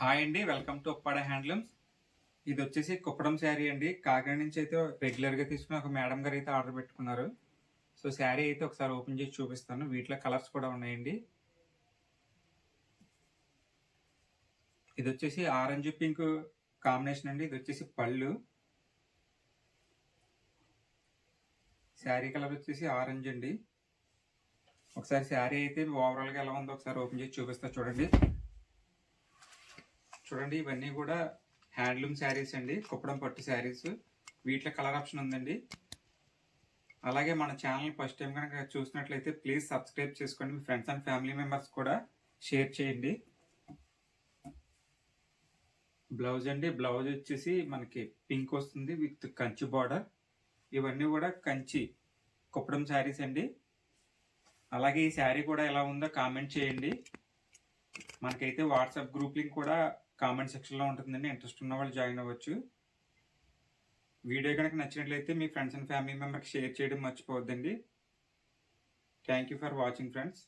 Hi అండి, welcome to Uppada handlooms. ఇది వచ్చేసి కుప్పడం శారీ అండి. కాకినాడ నుంచి అయితే రెగ్యులర్గా తీసుకుని ఒక మేడం గారు అయితే ఆర్డర్ పెట్టుకున్నారు. సో శారీ అయితే ఒకసారి ఓపెన్ చేసి చూపిస్తాను. వీటిలో కలర్స్ కూడా ఉన్నాయండి. ఇది వచ్చేసి ఆరెంజ్ పింక్ కాంబినేషన్ అండి. ఇది వచ్చేసి పళ్ళు. శారీ కలర్ వచ్చేసి ఆరెంజ్ అండి. ఒకసారి శారీ అయితే ఓవరాల్గా ఎలా ఉందో ఒకసారి ఓపెన్ చేసి చూపిస్తా చూడండి. చూడండి, ఇవన్నీ కూడా హ్యాండ్లూమ్ శారీస్ అండి, కుప్పడం పట్టు శారీస్. వీటిలో కలర్ ఆప్షన్ ఉందండి. అలాగే మన ఛానల్ ఫస్ట్ టైం కనుక చూసినట్లయితే ప్లీజ్ సబ్స్క్రైబ్ చేసుకోండి. మీ ఫ్రెండ్స్ అండ్ ఫ్యామిలీ మెంబర్స్ కూడా షేర్ చేయండి. బ్లౌజ్ అండి, బ్లౌజ్ వచ్చేసి మనకి పింక్ వస్తుంది విత్ కంచి బార్డర్. ఇవన్నీ కూడా కంచి కుప్పడం శారీస్ అండి. అలాగే ఈ శారీ కూడా ఎలా ఉందో కామెంట్ చేయండి. మనకైతే వాట్సాప్ గ్రూప్ లింక్ కూడా కామెంట్ సెక్షన్లో ఉంటుందండి. ఇంట్రెస్ట్ ఉన్న వాళ్ళు జాయిన్ అవ్వచ్చు. వీడియో కనుక నచ్చినట్లయితే మీ ఫ్రెండ్స్ అండ్ ఫ్యామిలీ మెంబర్కి షేర్ చేయడం మర్చిపోవద్దండి. Thank you for watching friends.